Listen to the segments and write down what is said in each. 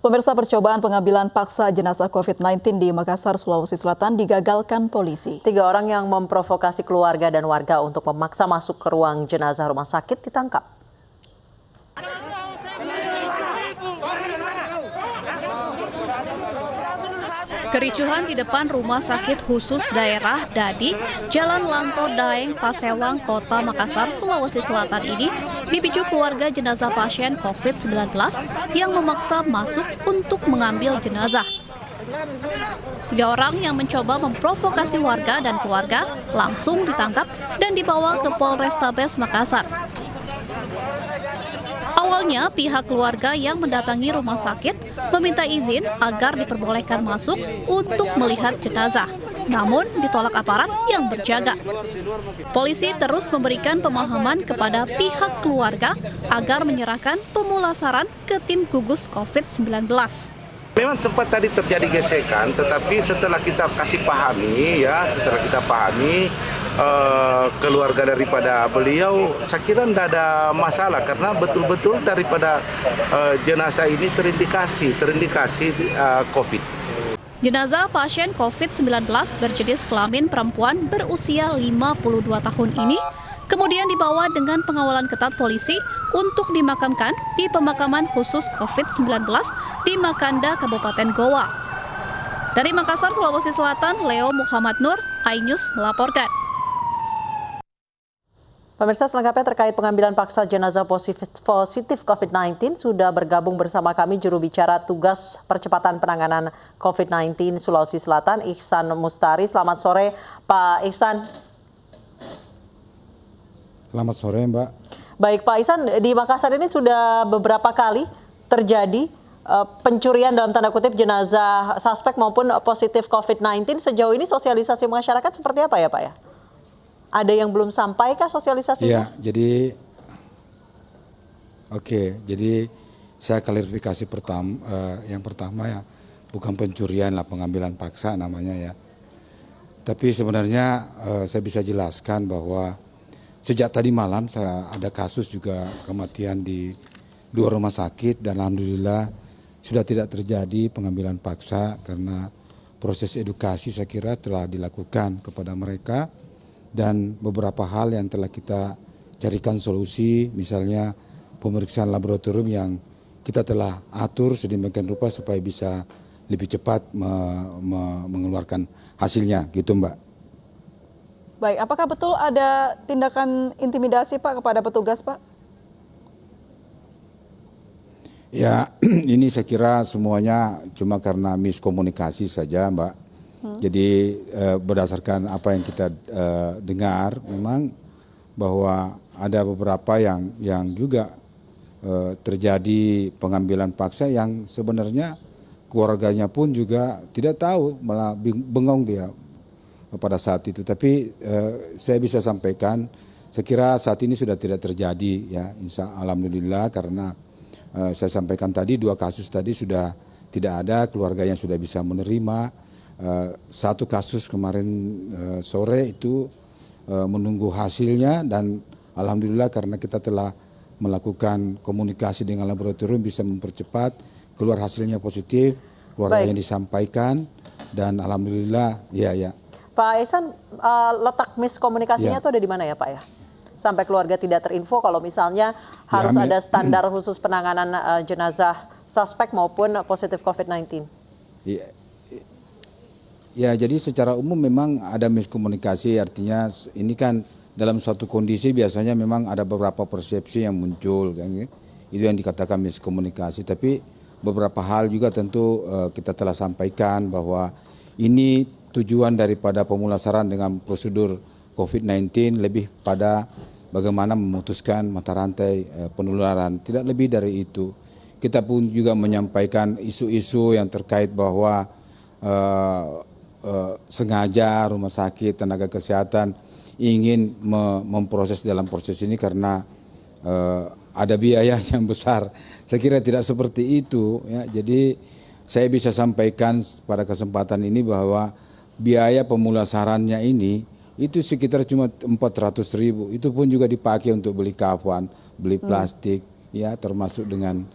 Pemirsa, percobaan pengambilan paksa jenazah COVID-19 di Makassar, Sulawesi Selatan digagalkan polisi. 3 orang yang memprovokasi keluarga dan warga untuk memaksa masuk ke ruang jenazah rumah sakit ditangkap. Kericuhan di depan Rumah Sakit Khusus Daerah Dadi, Jalan Lanto Daeng, Pasewang, Kota Makassar, Sulawesi Selatan ini dipicu keluarga jenazah pasien COVID-19 yang memaksa masuk untuk mengambil jenazah. 3 orang yang mencoba memprovokasi warga dan keluarga langsung ditangkap dan dibawa ke Polrestabes Makassar. Awalnya, pihak keluarga yang mendatangi rumah sakit meminta izin agar diperbolehkan masuk untuk melihat jenazah, namun ditolak aparat yang berjaga. Polisi terus memberikan pemahaman kepada pihak keluarga agar menyerahkan pemulasaran ke tim gugus COVID-19. Memang sempat tadi terjadi gesekan, tetapi setelah kita kasih pahami, keluarga daripada beliau, saya kira tidak ada masalah karena betul-betul daripada jenazah ini terindikasi COVID. Jenazah pasien COVID-19 berjenis kelamin perempuan berusia 52 tahun ini kemudian dibawa dengan pengawalan ketat polisi untuk dimakamkan di pemakaman khusus COVID-19 di Makanda, Kabupaten Goa. Dari Makassar, Sulawesi Selatan, Leo Muhammad Nur, iNews melaporkan. Pemirsa, selengkapnya terkait pengambilan paksa jenazah positif COVID-19 sudah bergabung bersama kami juru bicara tugas percepatan penanganan COVID-19 Sulawesi Selatan, Ihsan Mustari. Selamat sore, Pak Ihsan. Selamat sore, Mbak. Baik, Pak Ihsan, di Makassar ini sudah beberapa kali terjadi pencurian dalam tanda kutip jenazah suspek maupun positif COVID-19. Sejauh ini sosialisasi masyarakat seperti apa ya, Pak ya? Ada yang belum sampai kah sosialisasinya? Ya, jadi saya klarifikasi yang pertama ya, bukan pencurian lah, pengambilan paksa namanya ya. Tapi sebenarnya saya bisa jelaskan bahwa sejak tadi malam saya ada kasus juga kematian di 2 rumah sakit dan alhamdulillah sudah tidak terjadi pengambilan paksa karena proses edukasi saya kira telah dilakukan kepada mereka. Dan beberapa hal yang telah kita carikan solusi, misalnya pemeriksaan laboratorium yang kita telah atur sedemikian rupa supaya bisa lebih cepat mengeluarkan hasilnya, gitu Mbak. Baik, apakah betul ada tindakan intimidasi Pak kepada petugas Pak? Ya, ini saya kira semuanya cuma karena miskomunikasi saja Mbak. Jadi berdasarkan apa yang kita dengar memang bahwa ada beberapa yang juga terjadi pengambilan paksa yang sebenarnya keluarganya pun juga tidak tahu, malah bengong dia pada saat itu. Tapi saya bisa sampaikan, saya kira saat ini sudah tidak terjadi ya, alhamdulillah, karena saya sampaikan tadi 2 kasus tadi sudah tidak ada, keluarga yang sudah bisa menerima. 1 kasus kemarin sore itu menunggu hasilnya dan alhamdulillah karena kita telah melakukan komunikasi dengan laboratorium bisa mempercepat keluar hasilnya positif, keluarga yang disampaikan dan alhamdulillah ya. Pak Ihsan, letak miskomunikasinya itu ada di mana ya Pak ya? Sampai keluarga tidak terinfo kalau misalnya harus ada standar khusus penanganan jenazah suspek maupun positif COVID-19. Ya, jadi secara umum memang ada miskomunikasi, artinya ini kan dalam suatu kondisi biasanya memang ada beberapa persepsi yang muncul, kan? Itu yang dikatakan miskomunikasi. Tapi beberapa hal juga tentu kita telah sampaikan bahwa ini tujuan daripada pemulasaran dengan prosedur COVID-19 lebih pada bagaimana memutuskan mata rantai penularan, tidak lebih dari itu. Kita pun juga menyampaikan isu-isu yang terkait bahwa sengaja rumah sakit, tenaga kesehatan ingin memproses dalam proses ini karena ada biaya yang besar. Saya kira tidak seperti itu ya. Jadi saya bisa sampaikan pada kesempatan ini bahwa biaya pemulasarannya ini itu sekitar cuma 400.000. Itu pun juga dipakai untuk beli kafan, beli plastik ya, termasuk dengan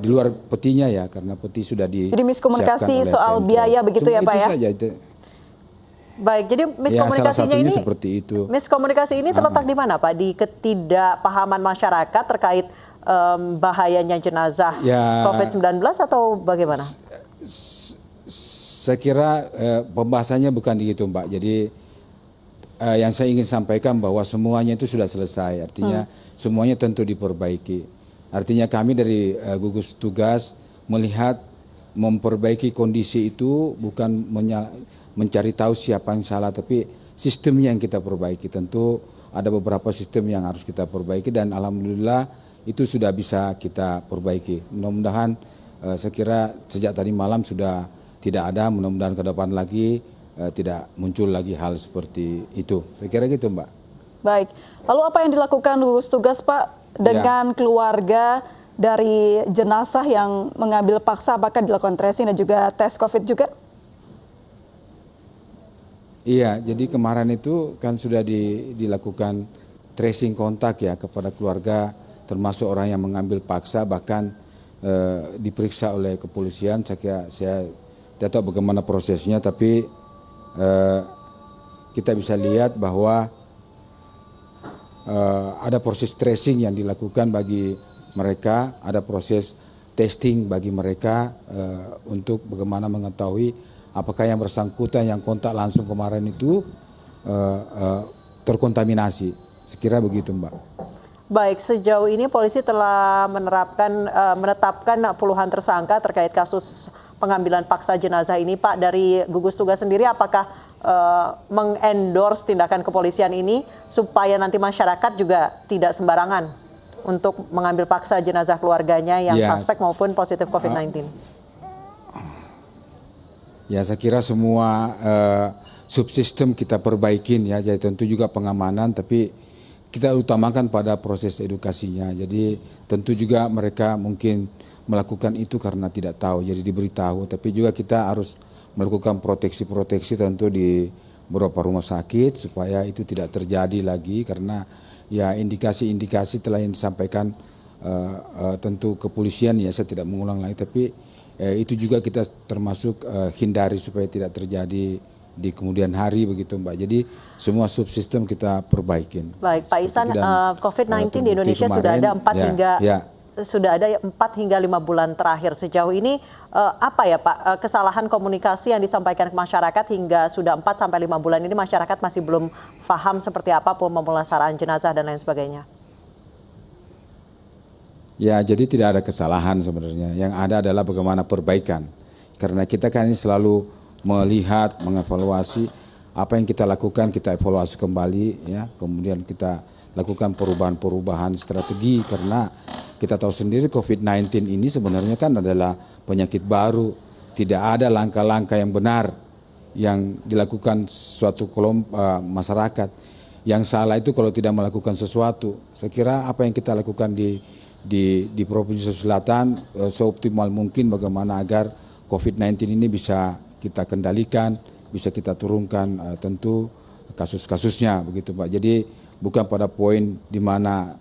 di luar petinya ya, karena peti sudah Jadi miskomunikasi oleh soal Pemprov. biaya begitu ya Pak Itu ya? saja, itu. Baik, jadi Ya, salah miskomunikasinya satunya ini seperti itu. miskomunikasi ini terletak di mana Pak? Di ketidakpahaman masyarakat terkait bahayanya jenazah Ya, COVID-19 atau bagaimana? Saya kira pembahasannya bukan di itu Mbak. Jadi yang saya ingin sampaikan bahwa semuanya itu sudah selesai. Artinya semuanya tentu diperbaiki. Artinya kami dari gugus tugas melihat memperbaiki kondisi itu bukan mencari tahu siapa yang salah, tapi sistemnya yang kita perbaiki. Tentu ada beberapa sistem yang harus kita perbaiki dan alhamdulillah itu sudah bisa kita perbaiki. Mudah-mudahan saya kira sejak tadi malam sudah tidak ada, mudah-mudahan ke depan lagi tidak muncul lagi hal seperti itu. Saya kira gitu Mbak. Baik, lalu apa yang dilakukan gugus tugas Pak dengan keluarga dari jenazah yang mengambil paksa, apakah dilakukan tracing dan juga tes COVID juga? Iya, jadi kemarin itu kan sudah dilakukan tracing kontak ya kepada keluarga, termasuk orang yang mengambil paksa, bahkan diperiksa oleh kepolisian. Saya tidak tahu bagaimana prosesnya, tapi kita bisa lihat bahwa ada proses tracing yang dilakukan bagi mereka, ada proses testing bagi mereka untuk bagaimana mengetahui apakah yang bersangkutan yang kontak langsung kemarin itu terkontaminasi. Sekira begitu Mbak. Baik, sejauh ini polisi telah menetapkan puluhan tersangka terkait kasus pengambilan paksa jenazah ini. Pak, dari gugus tugas sendiri apakah mengendorse tindakan kepolisian ini supaya nanti masyarakat juga tidak sembarangan untuk mengambil paksa jenazah keluarganya yang suspek maupun positif COVID-19? Ya, saya kira semua subsistem kita perbaikin ya, jadi tentu juga pengamanan, tapi kita utamakan pada proses edukasinya. Jadi tentu juga mereka mungkin melakukan itu karena tidak tahu, jadi diberitahu. Tapi juga kita harus melakukan proteksi-proteksi tentu di beberapa rumah sakit supaya itu tidak terjadi lagi, karena ya indikasi-indikasi telah yang disampaikan tentu kepolisian ya, saya tidak mengulang lagi, tapi itu juga kita termasuk hindari supaya tidak terjadi di kemudian hari begitu Mbak. Jadi semua subsistem kita perbaikin. Baik Pak Ihsan, COVID-19 di Indonesia sudah ada 4 hingga 5 bulan terakhir. Sejauh ini apa ya Pak kesalahan komunikasi yang disampaikan ke masyarakat hingga sudah 4 sampai 5 bulan ini masyarakat masih belum paham seperti apa pemulasaraan jenazah dan lain sebagainya? Ya, jadi tidak ada kesalahan sebenarnya. Yang ada adalah bagaimana perbaikan. Karena kita kan ini selalu melihat, mengevaluasi apa yang kita lakukan, kita evaluasi kembali ya. Kemudian kita lakukan perubahan-perubahan strategi, karena kita tahu sendiri COVID-19 ini sebenarnya kan adalah penyakit baru. Tidak ada langkah-langkah yang benar yang dilakukan suatu kelompok masyarakat. Yang salah itu kalau tidak melakukan sesuatu. Saya kira apa yang kita lakukan di Provinsi Selatan seoptimal mungkin bagaimana agar COVID-19 ini bisa kita kendalikan, bisa kita turunkan tentu kasus-kasusnya begitu Pak. Jadi bukan pada poin di mana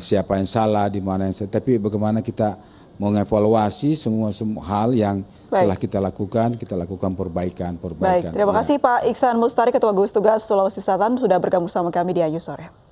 siapa yang salah, di mana yang salah, tapi bagaimana kita mengevaluasi semua hal yang telah kita lakukan perbaikan. Baik, terima kasih Pak Ihsan Mustari, Ketua Gugus Tugas Sulawesi Selatan sudah bergabung bersama kami di Ayu Sore.